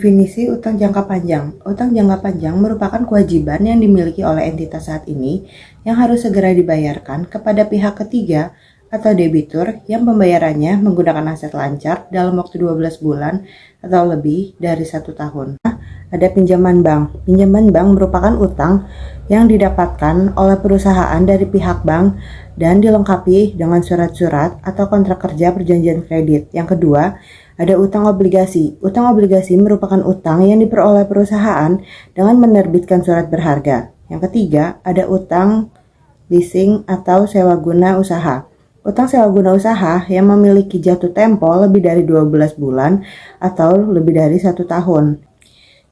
Definisi utang jangka panjang. Utang jangka panjang merupakan kewajiban yang dimiliki oleh entitas saat ini yang harus segera dibayarkan kepada pihak ketiga atau debitur yang pembayarannya menggunakan aset lancar dalam waktu 12 bulan atau lebih dari 1 tahun. Ada pinjaman bank. Pinjaman bank merupakan utang yang didapatkan oleh perusahaan dari pihak bank dan dilengkapi dengan surat-surat atau kontrak kerja perjanjian kredit. Yang kedua, ada utang obligasi. Utang obligasi merupakan utang yang diperoleh perusahaan dengan menerbitkan surat berharga. Yang ketiga, ada utang leasing atau sewa guna usaha. Utang sewa guna usaha yang memiliki jatuh tempo lebih dari 12 bulan atau lebih dari 1 tahun.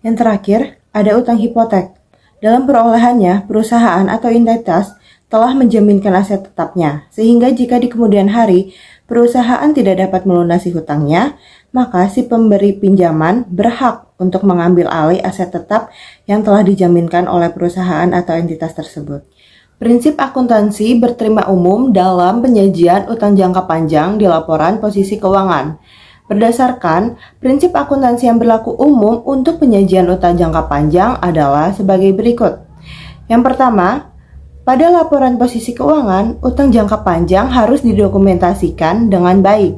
Yang terakhir, ada utang hipotek. Dalam perolehannya, perusahaan atau entitas telah menjaminkan aset tetapnya, sehingga jika di kemudian hari perusahaan tidak dapat melunasi hutangnya, maka si pemberi pinjaman berhak untuk mengambil alih aset tetap yang telah dijaminkan oleh perusahaan atau entitas tersebut. Prinsip akuntansi berterima umum dalam penyajian utang jangka panjang di laporan posisi keuangan. Berdasarkan prinsip akuntansi yang berlaku umum untuk penyajian utang jangka panjang adalah sebagai berikut. Yang pertama, pada laporan posisi keuangan, utang jangka panjang harus didokumentasikan dengan baik.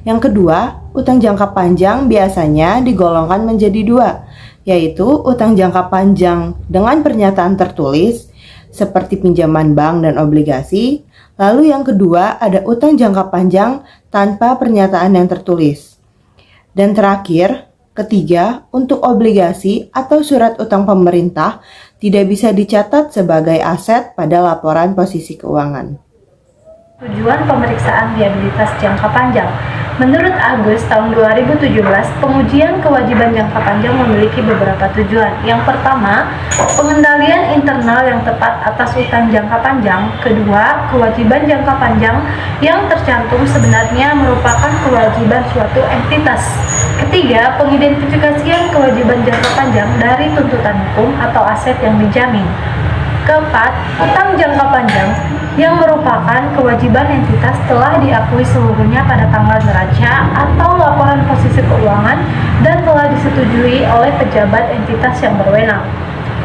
Yang kedua, utang jangka panjang biasanya digolongkan menjadi 2, yaitu utang jangka panjang dengan pernyataan tertulis, seperti pinjaman bank dan obligasi. Lalu yang kedua, ada utang jangka panjang tanpa pernyataan yang tertulis. Dan terakhir, ketiga, untuk obligasi atau surat utang pemerintah tidak bisa dicatat sebagai aset pada laporan posisi keuangan. Tujuan pemeriksaan liabilitas jangka panjang. Menurut Agus, tahun 2017, pengujian kewajiban jangka panjang memiliki beberapa tujuan. Yang pertama, pengendalian internal yang tepat atas utang jangka panjang. Kedua, kewajiban jangka panjang yang tercantum sebenarnya merupakan kewajiban suatu entitas. Ketiga, pengidentifikasian kewajiban jangka panjang dari tuntutan hukum atau aset yang dijamin. Keempat, utang jangka panjang yang merupakan kewajiban entitas telah diakui seluruhnya pada tanggal neraca atau laporan posisi keuangan dan telah disetujui oleh pejabat entitas yang berwenang.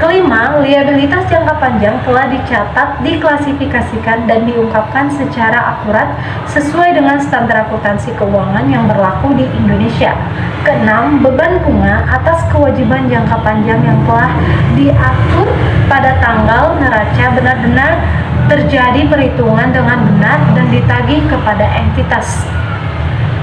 Kelima, liabilitas jangka panjang telah dicatat, diklasifikasikan, dan diungkapkan secara akurat sesuai dengan standar akuntansi keuangan yang berlaku di Indonesia. Keenam, beban bunga atas kewajiban jangka panjang yang telah diatur pada tanggal neraca benar-benar terjadi perhitungan dengan benar dan ditagih kepada entitas.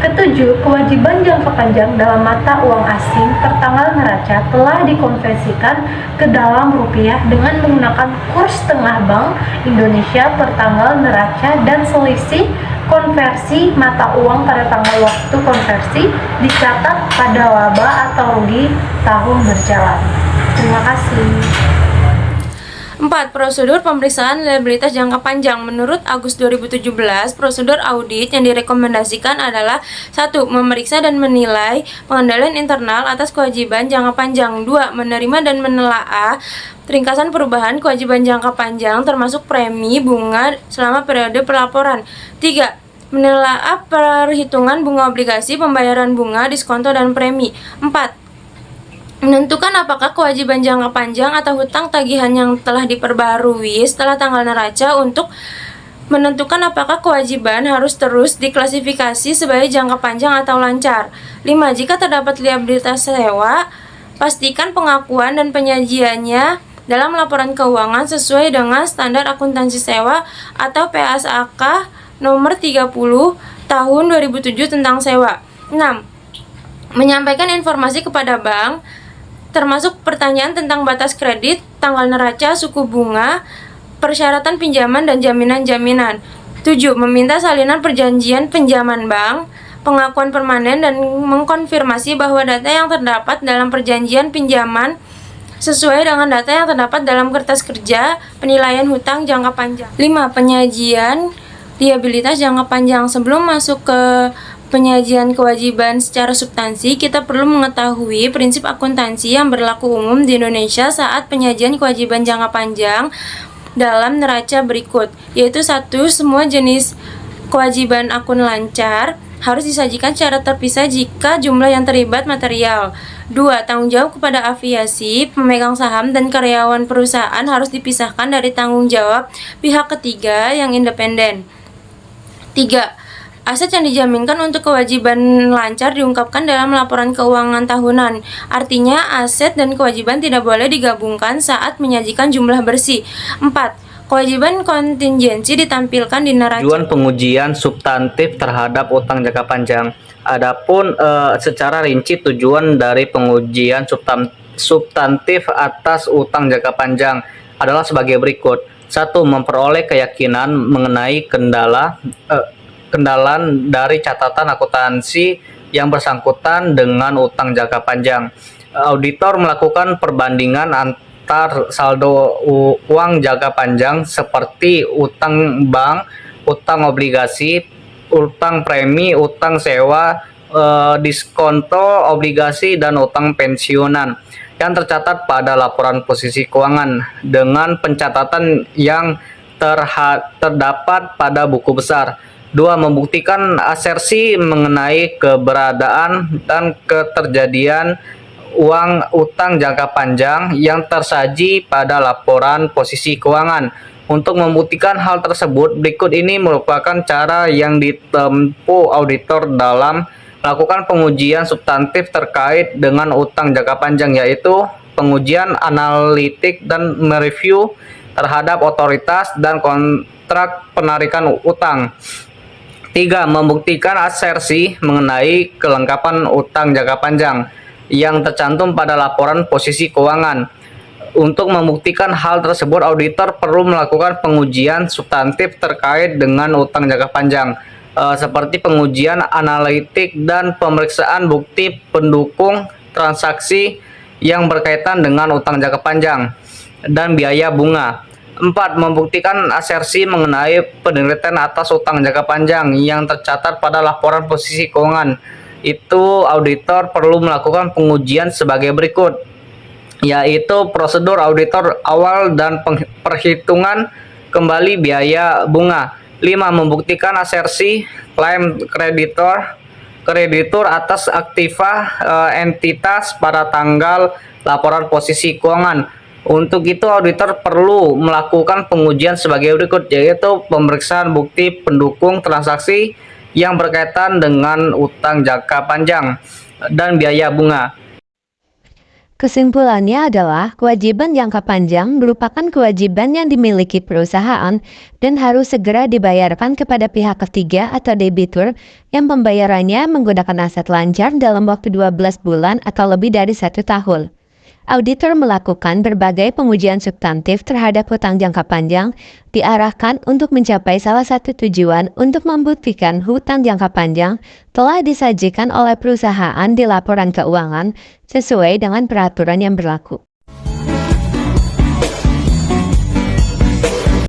Ketujuh, kewajiban jangka panjang dalam mata uang asing tertanggal neraca telah dikonversikan ke dalam rupiah dengan menggunakan kurs tengah Bank Indonesia per tanggal neraca dan selisih konversi mata uang pada tanggal waktu konversi dicatat pada laba atau rugi tahun berjalan. Terima kasih. 4. Prosedur pemeriksaan liabilitas jangka panjang. Menurut Agus 2017, prosedur audit yang direkomendasikan adalah 1. Memeriksa dan menilai pengendalian internal atas kewajiban jangka panjang. 2. Menerima dan menelaah ringkasan perubahan kewajiban jangka panjang termasuk premi bunga selama periode pelaporan. 3. Menelaah perhitungan bunga obligasi, pembayaran bunga, diskonto, dan premi. 4. Menentukan apakah kewajiban jangka panjang atau hutang tagihan yang telah diperbarui setelah tanggal neraca untuk menentukan apakah kewajiban harus terus diklasifikasi sebagai jangka panjang atau lancar. 5. Jika terdapat liabilitas sewa, pastikan pengakuan dan penyajiannya dalam laporan keuangan sesuai dengan standar akuntansi sewa atau PASAK nomor 30 tahun 2007 tentang sewa. 6. Menyampaikan informasi kepada bank termasuk pertanyaan tentang batas kredit, tanggal neraca, suku bunga, persyaratan pinjaman, dan jaminan-jaminan. 7. Meminta salinan perjanjian pinjaman bank, pengakuan permanen, dan mengkonfirmasi bahwa data yang terdapat dalam perjanjian pinjaman sesuai dengan data yang terdapat dalam kertas kerja penilaian hutang jangka panjang. 5. Penyajian liabilitas jangka panjang. Sebelum masuk ke penyajian kewajiban secara substansi, kita perlu mengetahui prinsip akuntansi yang berlaku umum di Indonesia saat penyajian kewajiban jangka panjang dalam neraca berikut, yaitu 1. Semua jenis kewajiban akun lancar. harus disajikan secara terpisah jika jumlah yang terlibat material. 2. Tanggung jawab kepada aviasi, pemegang saham, dan karyawan perusahaan harus dipisahkan dari tanggung jawab pihak ketiga yang independen. 3. Aset yang dijaminkan untuk kewajiban lancar diungkapkan dalam laporan keuangan tahunan. Artinya, aset dan kewajiban tidak boleh digabungkan saat menyajikan jumlah bersih. 4. Kewajiban kontingensi ditampilkan di neraca. Tujuan pengujian substantif terhadap utang jangka panjang. Adapun secara rinci tujuan dari pengujian substantif atas utang jangka panjang adalah sebagai berikut. 1. Memperoleh keyakinan mengenai kendalan dari catatan akuntansi yang bersangkutan dengan utang jangka panjang. Auditor melakukan perbandingan antar saldo uang jangka panjang seperti utang bank, utang obligasi, utang premi, utang sewa, diskonto obligasi, dan utang pensiunan yang tercatat pada laporan posisi keuangan dengan pencatatan yang terdapat pada buku besar. 2. Membuktikan asersi mengenai keberadaan dan keterjadian uang utang jangka panjang yang tersaji pada laporan posisi keuangan. Untuk membuktikan hal tersebut, berikut ini merupakan cara yang ditempuh auditor dalam melakukan pengujian substantif terkait dengan utang jangka panjang, yaitu pengujian analitik dan mereview terhadap otoritas dan kontrak penarikan utang. 3. Membuktikan asersi mengenai kelengkapan utang jangka panjang yang tercantum pada laporan posisi keuangan. Untuk membuktikan hal tersebut, auditor perlu melakukan pengujian substantif terkait dengan utang jangka panjang, seperti pengujian analitik dan pemeriksaan bukti pendukung transaksi yang berkaitan dengan utang jangka panjang dan biaya bunga. 4. Membuktikan asersi mengenai penelitian atas utang jangka panjang yang tercatat pada laporan posisi keuangan. Itu auditor perlu melakukan pengujian sebagai berikut, yaitu prosedur auditor awal dan perhitungan kembali biaya bunga. 5. Membuktikan asersi klaim kreditur atas aktiva entitas pada tanggal laporan posisi keuangan. Untuk itu, auditor perlu melakukan pengujian sebagai berikut, yaitu pemeriksaan bukti pendukung transaksi yang berkaitan dengan utang jangka panjang dan biaya bunga. Kesimpulannya adalah kewajiban jangka panjang merupakan kewajiban yang dimiliki perusahaan dan harus segera dibayarkan kepada pihak ketiga atau debitur yang pembayarannya menggunakan aset lancar dalam waktu 12 bulan atau lebih dari 1 tahun. Auditor melakukan berbagai pengujian substantif terhadap hutang jangka panjang diarahkan untuk mencapai salah satu tujuan untuk membuktikan hutang jangka panjang telah disajikan oleh perusahaan di laporan keuangan sesuai dengan peraturan yang berlaku.